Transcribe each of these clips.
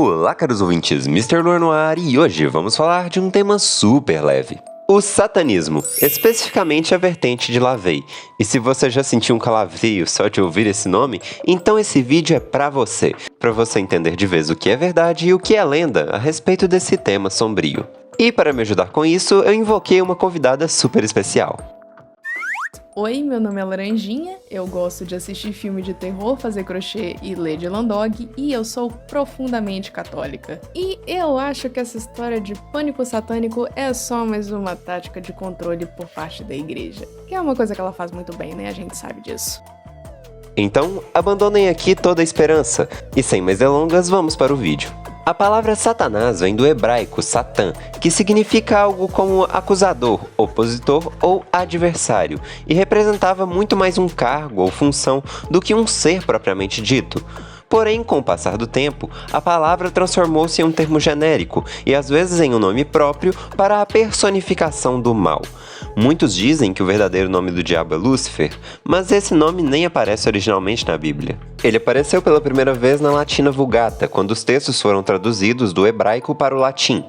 Olá, caros ouvintes, Mr. Lore no ar, e hoje vamos falar de um tema super leve. O satanismo, especificamente a vertente de LaVey. E se você já sentiu um calafrio só de ouvir esse nome, então esse vídeo é pra você entender de vez o que é verdade e o que é lenda a respeito desse tema sombrio. E para me ajudar com isso, eu invoquei uma convidada super especial. Oi, meu nome é Laranjinha, eu gosto de assistir filme de terror, fazer crochê e ler Dylan Dog, e eu sou profundamente católica. E eu acho que essa história de pânico satânico é só mais uma tática de controle por parte da igreja. Que é uma coisa que ela faz muito bem, né? A gente sabe disso. Então, abandonem aqui toda a esperança, e sem mais delongas, vamos para o vídeo. A palavra Satanás vem do hebraico Satã, que significa algo como acusador, opositor ou adversário, e representava muito mais um cargo ou função do que um ser propriamente dito. Porém, com o passar do tempo, a palavra transformou-se em um termo genérico e às vezes em um nome próprio para a personificação do mal. Muitos dizem que o verdadeiro nome do diabo é Lúcifer, mas esse nome nem aparece originalmente na Bíblia. Ele apareceu pela primeira vez na Latina Vulgata, quando os textos foram traduzidos do hebraico para o latim,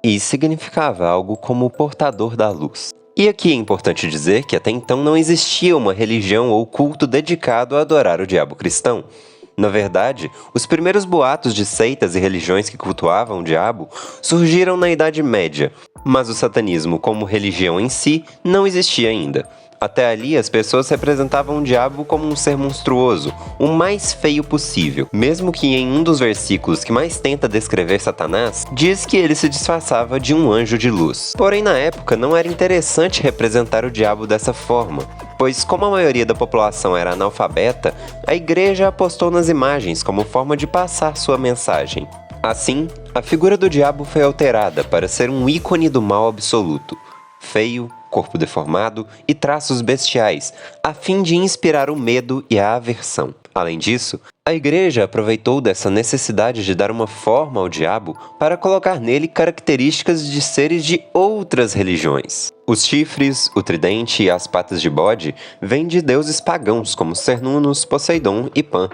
e significava algo como portador da luz. E aqui é importante dizer que até então não existia uma religião ou culto dedicado a adorar o diabo cristão. Na verdade, os primeiros boatos de seitas e religiões que cultuavam o diabo surgiram na Idade Média, mas o satanismo como religião em si não existia ainda. Até ali, as pessoas representavam o diabo como um ser monstruoso, o mais feio possível, mesmo que em um dos versículos que mais tenta descrever Satanás, diz que ele se disfarçava de um anjo de luz. Porém, na época, não era interessante representar o diabo dessa forma, pois como a maioria da população era analfabeta, a igreja apostou nas imagens como forma de passar sua mensagem. Assim, a figura do diabo foi alterada para ser um ícone do mal absoluto, feio, corpo deformado e traços bestiais, a fim de inspirar o medo e a aversão. Além disso, a igreja aproveitou dessa necessidade de dar uma forma ao diabo para colocar nele características de seres de outras religiões. Os chifres, o tridente e as patas de bode vêm de deuses pagãos como Cernunnos, Poseidon e Pan.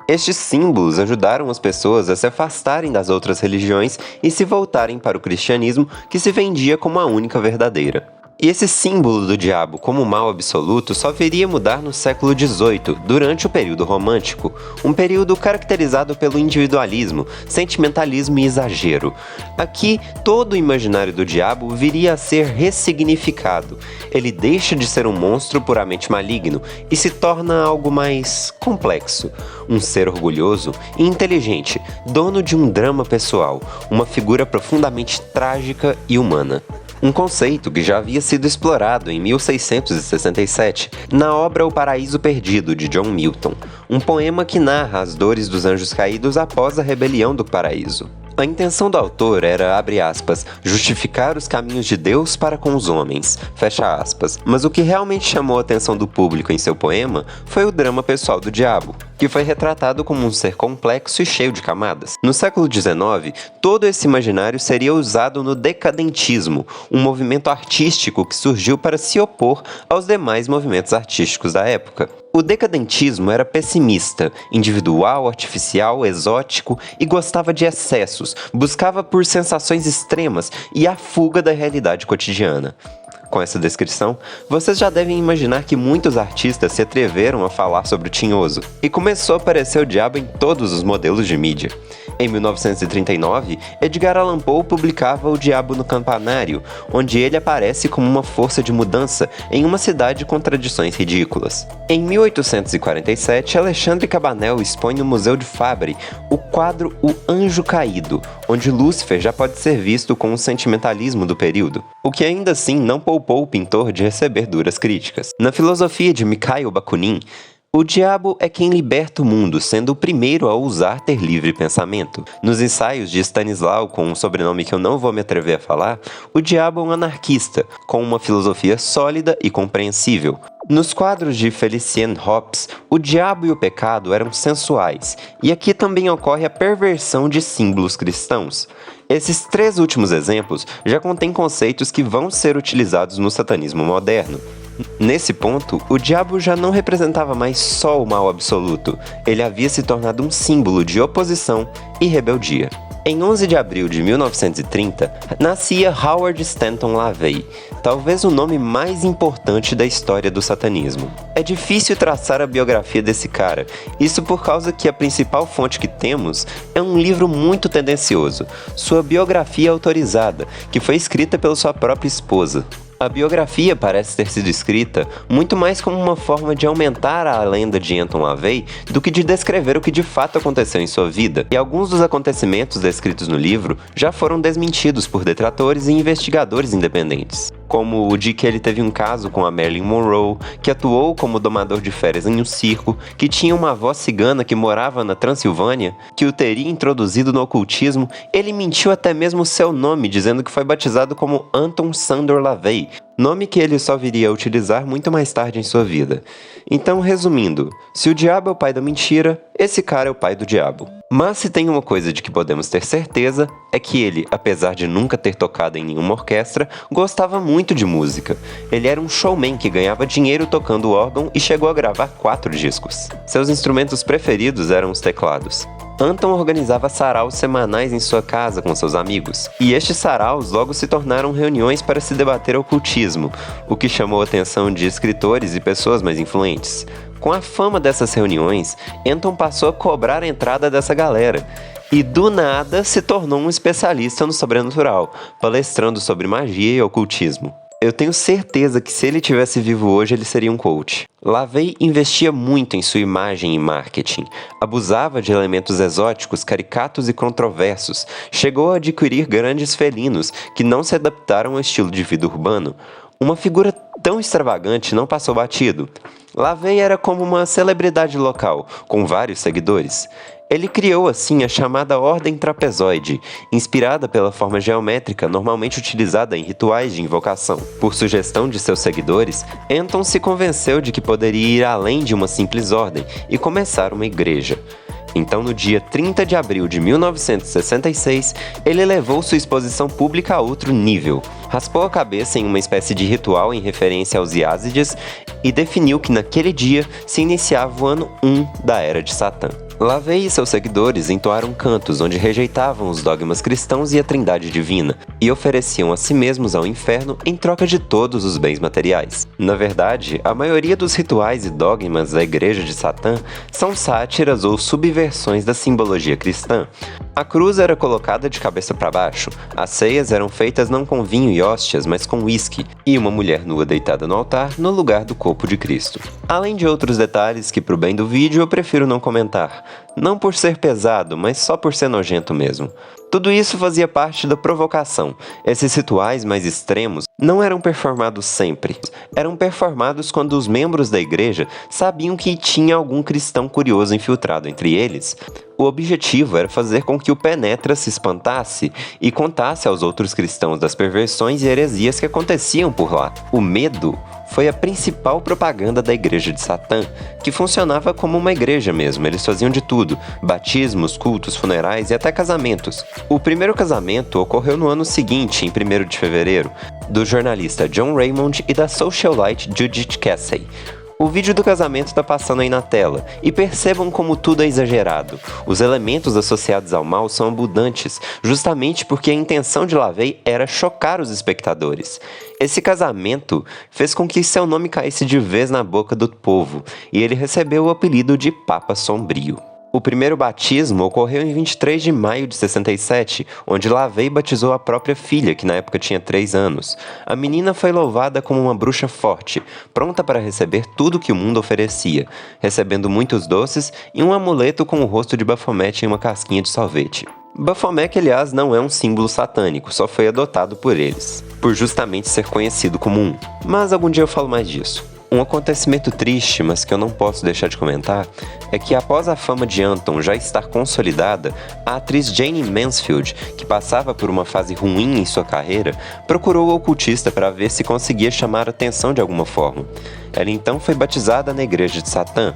Estes símbolos ajudaram as pessoas a se afastarem das outras religiões e se voltarem para o cristianismo, que se vendia como a única verdadeira. E esse símbolo do diabo como mal absoluto só viria mudar no século XVIII, durante o período romântico, um período caracterizado pelo individualismo, sentimentalismo e exagero. Aqui, todo o imaginário do diabo viria a ser ressignificado. Ele deixa de ser um monstro puramente maligno e se torna algo mais complexo. Um ser orgulhoso e inteligente, dono de um drama pessoal, uma figura profundamente trágica e humana. Um conceito que já havia sido explorado em 1667 na obra O Paraíso Perdido, de John Milton, um poema que narra as dores dos anjos caídos após a rebelião do paraíso. A intenção do autor era, abre aspas, justificar os caminhos de Deus para com os homens, fecha aspas. Mas o que realmente chamou a atenção do público em seu poema foi o drama pessoal do diabo, que foi retratado como um ser complexo e cheio de camadas. No século XIX, todo esse imaginário seria usado no decadentismo, um movimento artístico que surgiu para se opor aos demais movimentos artísticos da época. O decadentismo era pessimista, individual, artificial, exótico e gostava de excessos, buscava por sensações extremas e a fuga da realidade cotidiana. Com essa descrição, vocês já devem imaginar que muitos artistas se atreveram a falar sobre o tinhoso, e começou a aparecer o diabo em todos os modelos de mídia. Em 1939, Edgar Allan Poe publicava O Diabo no Campanário, onde ele aparece como uma força de mudança em uma cidade com tradições ridículas. Em 1847, Alexandre Cabanel expõe no Museu de Fabre o quadro O Anjo Caído, onde Lúcifer já pode ser visto com o sentimentalismo do período, o que ainda assim não poupou o pintor de receber duras críticas. Na filosofia de Mikhail Bakunin, o diabo é quem liberta o mundo, sendo o primeiro a ousar ter livre pensamento. Nos ensaios de Stanislau, com um sobrenome que eu não vou me atrever a falar, o diabo é um anarquista, com uma filosofia sólida e compreensível. Nos quadros de Felicien Hobbes, o diabo e o pecado eram sensuais, e aqui também ocorre a perversão de símbolos cristãos. Esses três últimos exemplos já contêm conceitos que vão ser utilizados no satanismo moderno. Nesse ponto, o diabo já não representava mais só o mal absoluto, ele havia se tornado um símbolo de oposição e rebeldia. Em 11 de abril de 1930, nascia Howard Stanton LaVey, talvez o nome mais importante da história do satanismo. É difícil traçar a biografia desse cara, isso por causa que a principal fonte que temos é um livro muito tendencioso, sua biografia autorizada, que foi escrita pela sua própria esposa. A biografia parece ter sido escrita muito mais como uma forma de aumentar a lenda de Anton LaVey do que de descrever o que de fato aconteceu em sua vida, e alguns dos acontecimentos descritos no livro já foram desmentidos por detratores e investigadores independentes, como o de que ele teve um caso com a Marilyn Monroe, que atuou como domador de férias em um circo, que tinha uma avó cigana que morava na Transilvânia, que o teria introduzido no ocultismo. Ele mentiu até mesmo seu nome, dizendo que foi batizado como Anton Sandor LaVey, nome que ele só viria a utilizar muito mais tarde em sua vida. Então, resumindo, se o diabo é o pai da mentira, esse cara é o pai do diabo. Mas se tem uma coisa de que podemos ter certeza, é que ele, apesar de nunca ter tocado em nenhuma orquestra, gostava muito de música. Ele era um showman que ganhava dinheiro tocando órgão e chegou a gravar 4 discos. Seus instrumentos preferidos eram os teclados. Anton organizava saraus semanais em sua casa com seus amigos, e estes saraus logo se tornaram reuniões para se debater ocultismo, o que chamou a atenção de escritores e pessoas mais influentes. Com a fama dessas reuniões, Anton passou a cobrar a entrada dessa galera, e do nada se tornou um especialista no sobrenatural, palestrando sobre magia e ocultismo. Eu tenho certeza que se ele tivesse vivo hoje, ele seria um coach. LaVey investia muito em sua imagem e marketing, abusava de elementos exóticos, caricatos e controversos, chegou a adquirir grandes felinos que não se adaptaram ao estilo de vida urbano. Uma figura tão extravagante não passou batido. LaVey era como uma celebridade local, com vários seguidores. Ele criou assim a chamada Ordem Trapezoide, inspirada pela forma geométrica normalmente utilizada em rituais de invocação. Por sugestão de seus seguidores, Anton se convenceu de que poderia ir além de uma simples ordem e começar uma igreja. Então, no dia 30 de abril de 1966, ele levou sua exposição pública a outro nível. Raspou a cabeça em uma espécie de ritual em referência aos Iázides e definiu que naquele dia se iniciava o ano 1 da Era de Satã. LaVey e seus seguidores entoaram cantos onde rejeitavam os dogmas cristãos e a trindade divina, e ofereciam a si mesmos ao inferno em troca de todos os bens materiais. Na verdade, a maioria dos rituais e dogmas da Igreja de Satã são sátiras ou subversões da simbologia cristã. A cruz era colocada de cabeça para baixo, as ceias eram feitas não com vinho e hóstias, mas com uísque, e uma mulher nua deitada no altar no lugar do corpo de Cristo. Além de outros detalhes que, pro bem do vídeo, eu prefiro não comentar. Não por ser pesado, mas só por ser nojento mesmo. Tudo isso fazia parte da provocação. Esses rituais mais extremos não eram performados sempre. Eram performados quando os membros da igreja sabiam que tinha algum cristão curioso infiltrado entre eles. O objetivo era fazer com que o penetra se espantasse e contasse aos outros cristãos das perversões e heresias que aconteciam por lá. O medo foi a principal propaganda da Igreja de Satã, que funcionava como uma igreja mesmo. Eles faziam de tudo: batismos, cultos, funerais e até casamentos. O primeiro casamento ocorreu no ano seguinte, em 1º de fevereiro, do jornalista John Raymond e da socialite Judith Casey. O vídeo do casamento está passando aí na tela, e percebam como tudo é exagerado. Os elementos associados ao mal são abundantes, justamente porque a intenção de LaVey era chocar os espectadores. Esse casamento fez com que seu nome caísse de vez na boca do povo, e ele recebeu o apelido de Papa Sombrio. O primeiro batismo ocorreu em 23 de maio de 67, onde LaVey batizou a própria filha, que na época tinha 3 anos. A menina foi louvada como uma bruxa forte, pronta para receber tudo que o mundo oferecia, recebendo muitos doces e um amuleto com o rosto de Baphomet em uma casquinha de sorvete. Baphomet, aliás, não é um símbolo satânico, só foi adotado por eles, por justamente ser conhecido como um. Mas algum dia eu falo mais disso. Um acontecimento triste, mas que eu não posso deixar de comentar, é que após a fama de Anton já estar consolidada, a atriz Jayne Mansfield, que passava por uma fase ruim em sua carreira, procurou o ocultista para ver se conseguia chamar a atenção de alguma forma. Ela então foi batizada na Igreja de Satã.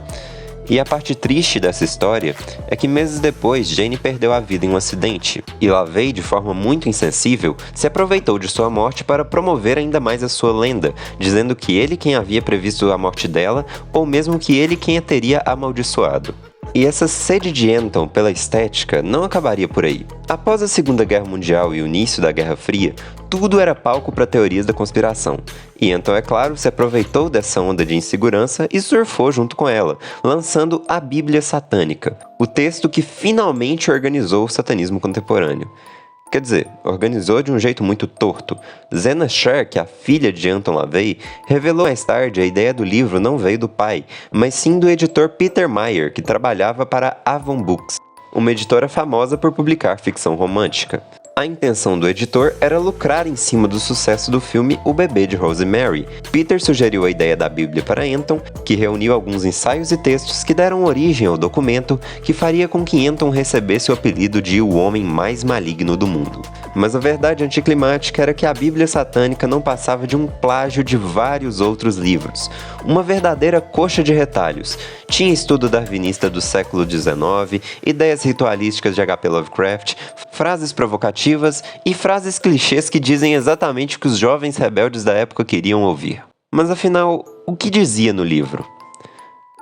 E a parte triste dessa história é que meses depois Jayne perdeu a vida em um acidente, e LaVey, de forma muito insensível, se aproveitou de sua morte para promover ainda mais a sua lenda, dizendo que ele quem havia previsto a morte dela, ou mesmo que ele quem a teria amaldiçoado. E essa sede de Anton pela estética não acabaria por aí. Após a Segunda Guerra Mundial e o início da Guerra Fria, tudo era palco para teorias da conspiração. E Anton, é claro, se aproveitou dessa onda de insegurança e surfou junto com ela, lançando a Bíblia Satânica, o texto que finalmente organizou o satanismo contemporâneo. Quer dizer, organizou de um jeito muito torto. Zena Shark, a filha de Anton LaVey, revelou mais tarde a ideia do livro não veio do pai, mas sim do editor Peter Meyer, que trabalhava para a Avon Books, uma editora famosa por publicar ficção romântica. A intenção do editor era lucrar em cima do sucesso do filme O Bebê de Rosemary. Peter sugeriu a ideia da Bíblia para Anton, que reuniu alguns ensaios e textos que deram origem ao documento que faria com que Anton recebesse o apelido de o homem mais maligno do mundo. Mas a verdade anticlimática era que a Bíblia satânica não passava de um plágio de vários outros livros, uma verdadeira coxa de retalhos. Tinha estudo darwinista do século XIX, ideias ritualísticas de H.P. Lovecraft, frases provocativas e frases clichês que dizem exatamente o que os jovens rebeldes da época queriam ouvir. Mas afinal, o que dizia no livro?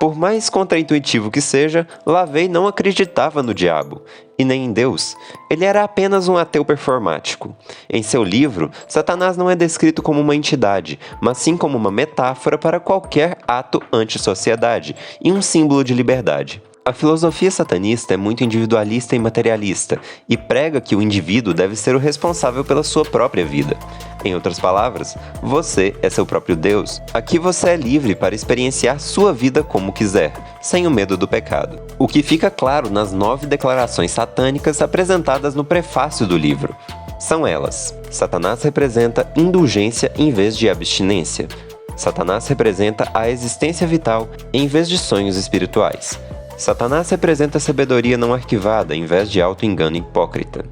Por mais contraintuitivo que seja, LaVey não acreditava no diabo, e nem em Deus. Ele era apenas um ateu performático. Em seu livro, Satanás não é descrito como uma entidade, mas sim como uma metáfora para qualquer ato anti-sociedade e um símbolo de liberdade. A filosofia satanista é muito individualista e materialista, e prega que o indivíduo deve ser o responsável pela sua própria vida. Em outras palavras, você é seu próprio Deus. Aqui você é livre para experienciar sua vida como quiser, sem o medo do pecado. O que fica claro nas 9 declarações satânicas apresentadas no prefácio do livro. São elas: Satanás representa indulgência em vez de abstinência. Satanás representa a existência vital em vez de sonhos espirituais. Satanás representa sabedoria não arquivada em vez de auto-engano hipócrita.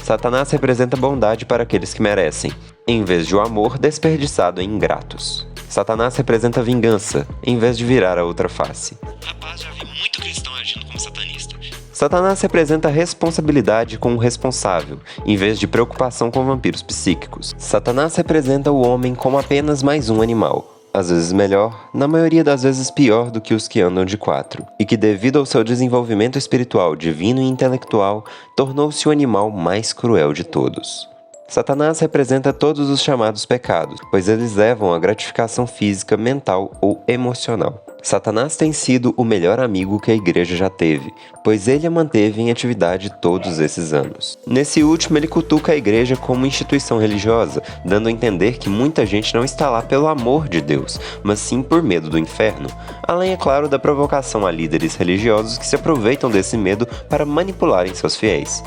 Satanás representa bondade para aqueles que merecem, em vez de o amor desperdiçado em ingratos. Satanás representa vingança, em vez de virar a outra face. Rapaz, já vi muito cristão agindo como satanista. Satanás representa responsabilidade com o responsável, em vez de preocupação com vampiros psíquicos. Satanás representa o homem como apenas mais um animal. Às vezes melhor, na maioria das vezes pior do que os que andam de 4, e que devido ao seu desenvolvimento espiritual, divino e intelectual, tornou-se o animal mais cruel de todos. Satanás representa todos os chamados pecados, pois eles levam à gratificação física, mental ou emocional. Satanás tem sido o melhor amigo que a igreja já teve, pois ele a manteve em atividade todos esses anos. Nesse último, ele cutuca a igreja como instituição religiosa, dando a entender que muita gente não está lá pelo amor de Deus, mas sim por medo do inferno, além, é claro, da provocação a líderes religiosos que se aproveitam desse medo para manipularem seus fiéis.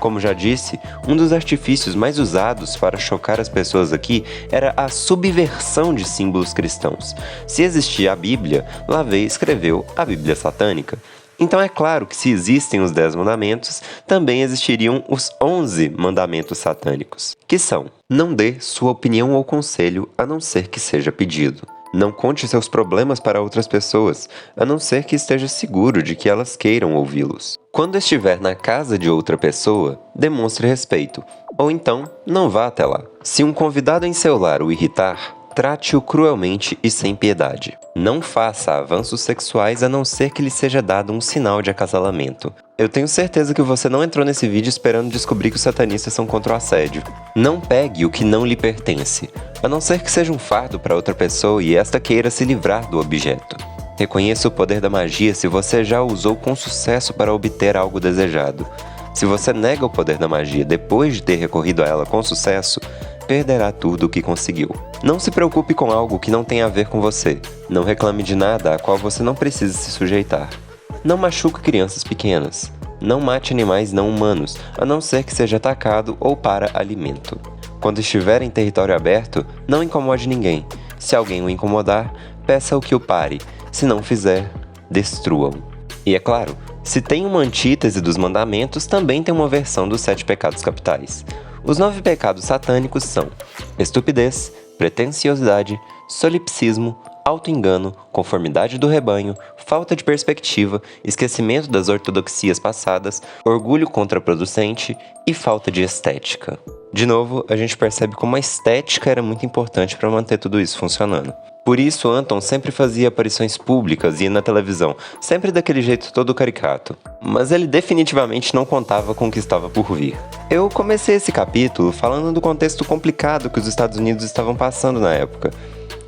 Como já disse, um dos artifícios mais usados para chocar as pessoas aqui era a subversão de símbolos cristãos. Se existia a Bíblia, LaVey escreveu a Bíblia Satânica. Então é claro que se existem os 10 mandamentos, também existiriam os 11 mandamentos satânicos, que são: não dê sua opinião ou conselho a não ser que seja pedido. Não conte seus problemas para outras pessoas, a não ser que esteja seguro de que elas queiram ouvi-los. Quando estiver na casa de outra pessoa, demonstre respeito, ou então não vá até lá. Se um convidado em seu lar o irritar, trate-o cruelmente e sem piedade. Não faça avanços sexuais a não ser que lhe seja dado um sinal de acasalamento. Eu tenho certeza que você não entrou nesse vídeo esperando descobrir que os satanistas são contra o assédio. Não pegue o que não lhe pertence, a não ser que seja um fardo para outra pessoa e esta queira se livrar do objeto. Reconheça o poder da magia se você já o usou com sucesso para obter algo desejado. Se você nega o poder da magia depois de ter recorrido a ela com sucesso, perderá tudo o que conseguiu. Não se preocupe com algo que não tem a ver com você. Não reclame de nada a qual você não precisa se sujeitar. Não machuque crianças pequenas. Não mate animais não humanos, a não ser que seja atacado ou para alimento. Quando estiver em território aberto, não incomode ninguém. Se alguém o incomodar, peça-o que o pare. Se não fizer, destrua-o. E é claro, se tem uma antítese dos mandamentos, também tem uma versão dos 7 pecados capitais. Os 9 pecados satânicos são estupidez, pretensiosidade, solipsismo, auto-engano, conformidade do rebanho, falta de perspectiva, esquecimento das ortodoxias passadas, orgulho contraproducente e falta de estética. De novo, a gente percebe como a estética era muito importante para manter tudo isso funcionando. Por isso, Anton sempre fazia aparições públicas e na televisão, sempre daquele jeito todo caricato. Mas ele definitivamente não contava com o que estava por vir. Eu comecei esse capítulo falando do contexto complicado que os Estados Unidos estavam passando na época.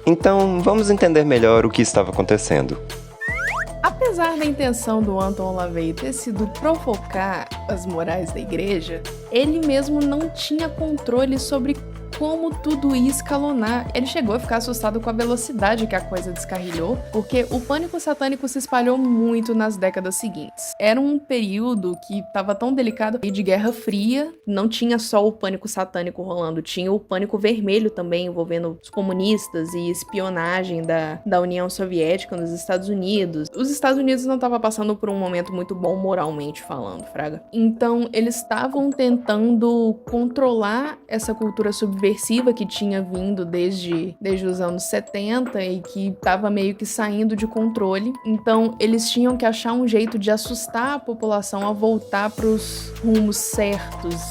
Então, vamos entender melhor o que estava acontecendo. Apesar da intenção do Anton LaVey ter sido provocar as morais da igreja, ele mesmo não tinha controle sobre como tudo ia escalonar. Ele chegou a ficar assustado com a velocidade que a coisa descarrilhou, porque o pânico satânico se espalhou muito nas décadas seguintes. Era um período que estava tão delicado e de Guerra Fria, não tinha só o pânico satânico rolando, tinha o pânico vermelho também, envolvendo os comunistas e espionagem da União Soviética nos Estados Unidos. Os Estados Unidos não estavam passando por um momento muito bom moralmente falando, fraga. Então, eles estavam tentando controlar essa cultura subversiva que tinha vindo desde os anos 70 e que estava meio que saindo de controle. Então, eles tinham que achar um jeito de assustar a população a voltar para os rumos certos,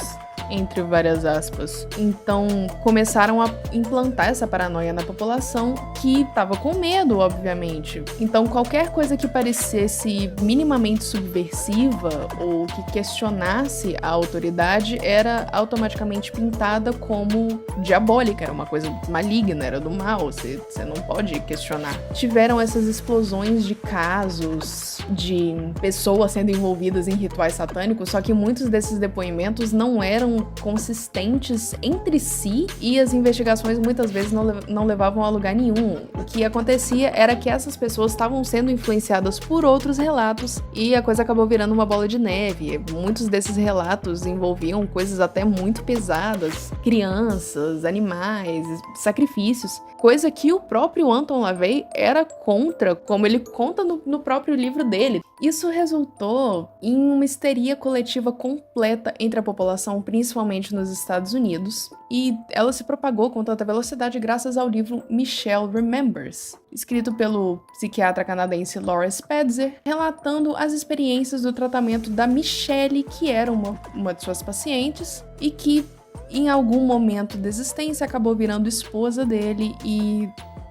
entre várias aspas. Então, começaram a implantar essa paranoia na população, que estava com medo, obviamente. Então, qualquer coisa que parecesse minimamente subversiva ou que questionasse a autoridade era automaticamente pintada como diabólica, era uma coisa maligna, era do mal, você não pode questionar. Tiveram essas explosões de casos de pessoas sendo envolvidas em rituais satânicos, só que muitos desses depoimentos não eram consistentes entre si e as investigações muitas vezes não levavam a lugar nenhum. O que acontecia era que essas pessoas estavam sendo influenciadas por outros relatos e a coisa acabou virando uma bola de neve. Muitos desses relatos envolviam coisas até muito pesadas, crianças, animais, sacrifícios, coisa que o próprio Anton LaVey era contra, como ele conta no próprio livro dele. Isso resultou em uma histeria coletiva completa entre a população, principalmente nos Estados Unidos, e ela se propagou com tanta velocidade graças ao livro Michelle Remembers, escrito pelo psiquiatra canadense Lawrence Spetzer, relatando as experiências do tratamento da Michelle, que era uma de suas pacientes, e que em algum momento da existência acabou virando esposa dele, e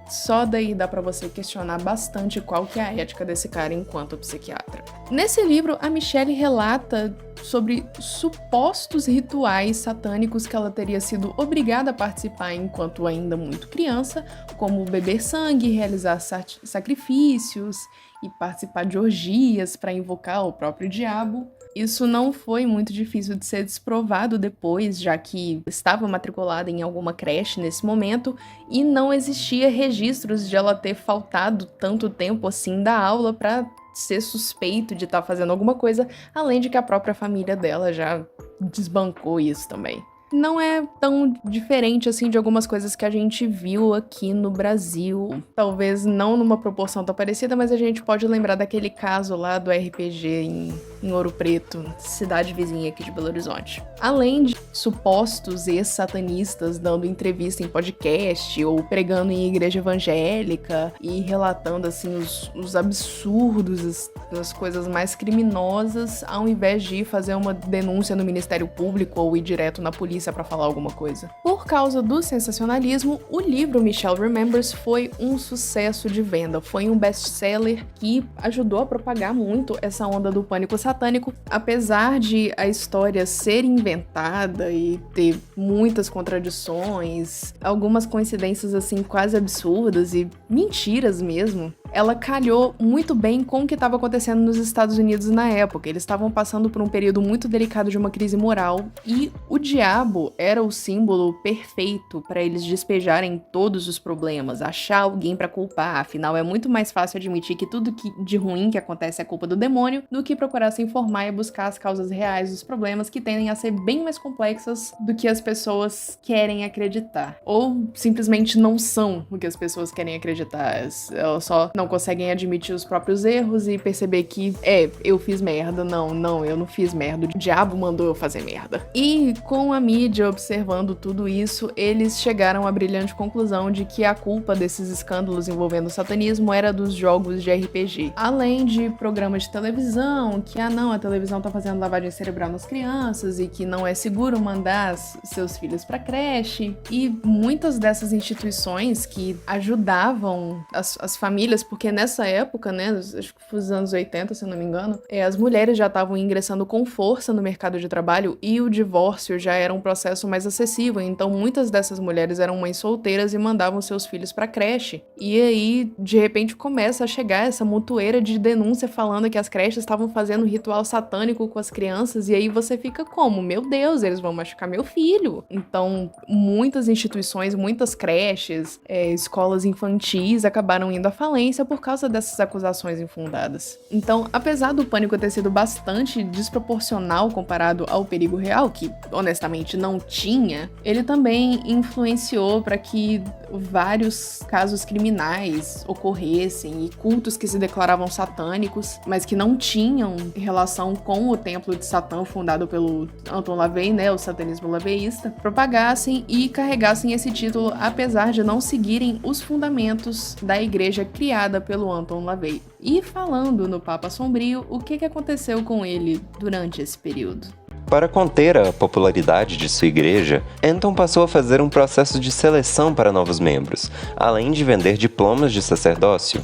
só daí dá pra você questionar bastante qual que é a ética desse cara enquanto psiquiatra. Nesse livro, a Michelle relata sobre supostos rituais satânicos que ela teria sido obrigada a participar enquanto ainda muito criança, como beber sangue, realizar sacrifícios e participar de orgias para invocar o próprio diabo. Isso não foi muito difícil de ser desprovado depois, já que estava matriculada em alguma creche nesse momento e não existia registros de ela ter faltado tanto tempo assim da aula para ser suspeito de estar fazendo alguma coisa, além de que a própria família dela já desbancou isso também. Não é tão diferente assim de algumas coisas que a gente viu aqui no Brasil. Talvez não numa proporção tão parecida, mas a gente pode lembrar daquele caso lá do RPG em Ouro Preto, cidade vizinha aqui de Belo Horizonte. Além de supostos ex-satanistas dando entrevista em podcast ou pregando em igreja evangélica e relatando assim os absurdos, as coisas mais criminosas, ao invés de fazer uma denúncia no Ministério Público ou ir direto na polícia para falar alguma coisa. Por causa do sensacionalismo, o livro Michelle Remembers foi um sucesso de venda. Foi um best-seller que ajudou a propagar muito essa onda do pânico satânico, apesar de a história ser inventada e ter muitas contradições, algumas coincidências assim quase absurdas e mentiras mesmo. Ela calhou muito bem com o que estava acontecendo nos Estados Unidos na época. Eles estavam passando por um período muito delicado de uma crise moral e o diabo era o símbolo perfeito para eles despejarem todos os problemas, achar alguém para culpar. Afinal, é muito mais fácil admitir que tudo de ruim que acontece é culpa do demônio do que procurar se informar e buscar as causas reais dos problemas, que tendem a ser bem mais complexas do que as pessoas querem acreditar. Ou simplesmente não são o que as pessoas querem acreditar. Elas só não não conseguem admitir os próprios erros e perceber que, eu fiz merda, não, eu não fiz merda, o diabo mandou eu fazer merda. E com a mídia observando tudo isso, eles chegaram à brilhante conclusão de que a culpa desses escândalos envolvendo o satanismo era dos jogos de RPG. Além de programas de televisão, que a televisão tá fazendo lavagem cerebral nas crianças e que não é seguro mandar seus filhos pra creche. E muitas dessas instituições que ajudavam as famílias, porque nessa época, né, acho que foi os anos 80, se eu não me engano, as mulheres já estavam ingressando com força no mercado de trabalho e o divórcio já era um processo mais acessível, então muitas dessas mulheres eram mães solteiras e mandavam seus filhos pra creche. E aí, de repente, começa a chegar essa mutueira de denúncia falando que as creches estavam fazendo ritual satânico com as crianças, e aí você fica como? Meu Deus, eles vão machucar meu filho. Então, muitas instituições, muitas creches, escolas infantis acabaram indo à falência por causa dessas acusações infundadas. Então, apesar do pânico ter sido bastante desproporcional comparado ao perigo real, que honestamente não tinha, ele também influenciou para que vários casos criminais ocorressem e cultos que se declaravam satânicos, mas que não tinham relação com o templo de Satã fundado pelo Anton LaVey, né, o satanismo laveísta, propagassem e carregassem esse título apesar de não seguirem os fundamentos da igreja criada pelo Anton LaVey. E falando no Papa Sombrio, o que aconteceu com ele durante esse período? Para conter a popularidade de sua igreja, Anton passou a fazer um processo de seleção para novos membros, além de vender diplomas de sacerdócio.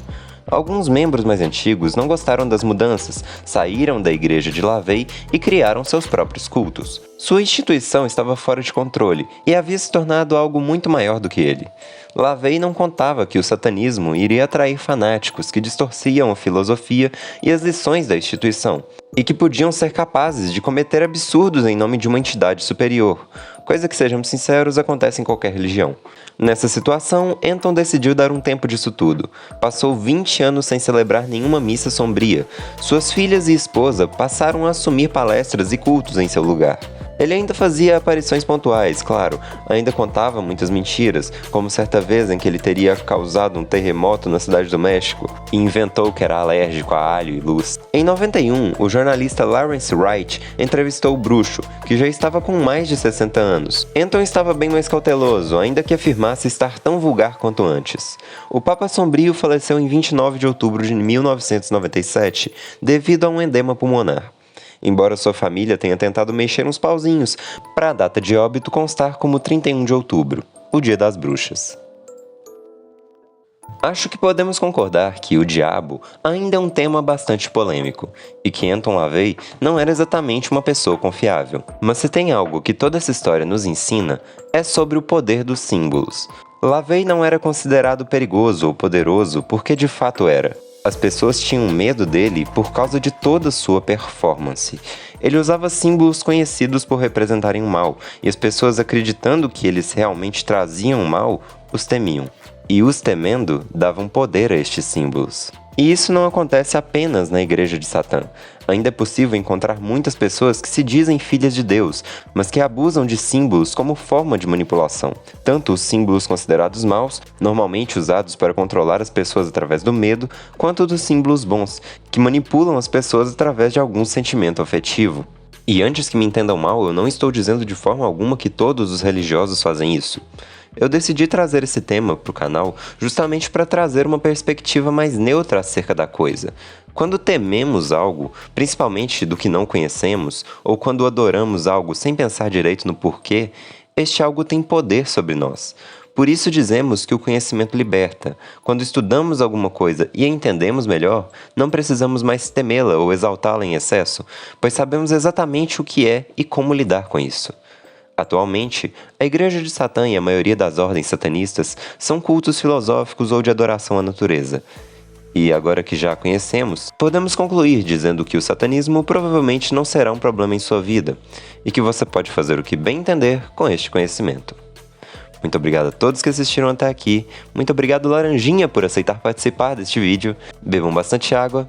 Alguns membros mais antigos não gostaram das mudanças, saíram da igreja de LaVey e criaram seus próprios cultos. Sua instituição estava fora de controle e havia se tornado algo muito maior do que ele. LaVey não contava que o satanismo iria atrair fanáticos que distorciam a filosofia e as lições da instituição, e que podiam ser capazes de cometer absurdos em nome de uma entidade superior, coisa que, sejamos sinceros, acontece em qualquer religião. Nessa situação, Anton decidiu dar um tempo disso tudo. Passou 20 anos sem celebrar nenhuma missa sombria. Suas filhas e esposa passaram a assumir palestras e cultos em seu lugar. Ele ainda fazia aparições pontuais, claro, ainda contava muitas mentiras, como certa vez em que ele teria causado um terremoto na cidade do México e inventou que era alérgico a alho e luz. Em 91, o jornalista Lawrence Wright entrevistou o bruxo, que já estava com mais de 60 anos. Anton estava bem mais cauteloso, ainda que afirmasse estar tão vulgar quanto antes. O Papa Sombrio faleceu em 29 de outubro de 1997, devido a um edema pulmonar. Embora sua família tenha tentado mexer uns pauzinhos para a data de óbito constar como 31 de outubro, o Dia das Bruxas. Acho que podemos concordar que o diabo ainda é um tema bastante polêmico, e que Anton LaVey não era exatamente uma pessoa confiável. Mas se tem algo que toda essa história nos ensina, é sobre o poder dos símbolos. LaVey não era considerado perigoso ou poderoso porque de fato era. As pessoas tinham medo dele por causa de toda sua performance. Ele usava símbolos conhecidos por representarem o mal, e as pessoas, acreditando que eles realmente traziam o mal, os temiam. E os temendo, davam poder a estes símbolos. E isso não acontece apenas na Igreja de Satã. Ainda é possível encontrar muitas pessoas que se dizem filhas de Deus, mas que abusam de símbolos como forma de manipulação. Tanto os símbolos considerados maus, normalmente usados para controlar as pessoas através do medo, quanto dos símbolos bons, que manipulam as pessoas através de algum sentimento afetivo. E antes que me entendam mal, eu não estou dizendo de forma alguma que todos os religiosos fazem isso. Eu decidi trazer esse tema para o canal justamente para trazer uma perspectiva mais neutra acerca da coisa. Quando tememos algo, principalmente do que não conhecemos, ou quando adoramos algo sem pensar direito no porquê, este algo tem poder sobre nós. Por isso dizemos que o conhecimento liberta. Quando estudamos alguma coisa e a entendemos melhor, não precisamos mais temê-la ou exaltá-la em excesso, pois sabemos exatamente o que é e como lidar com isso. Atualmente, a Igreja de Satã e a maioria das ordens satanistas são cultos filosóficos ou de adoração à natureza. E agora que já a conhecemos, podemos concluir dizendo que o satanismo provavelmente não será um problema em sua vida, e que você pode fazer o que bem entender com este conhecimento. Muito obrigado a todos que assistiram até aqui, muito obrigado Laranjinha por aceitar participar deste vídeo, bebam bastante água,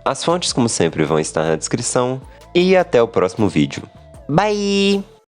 as fontes como sempre vão estar na descrição, e até o próximo vídeo. Bye!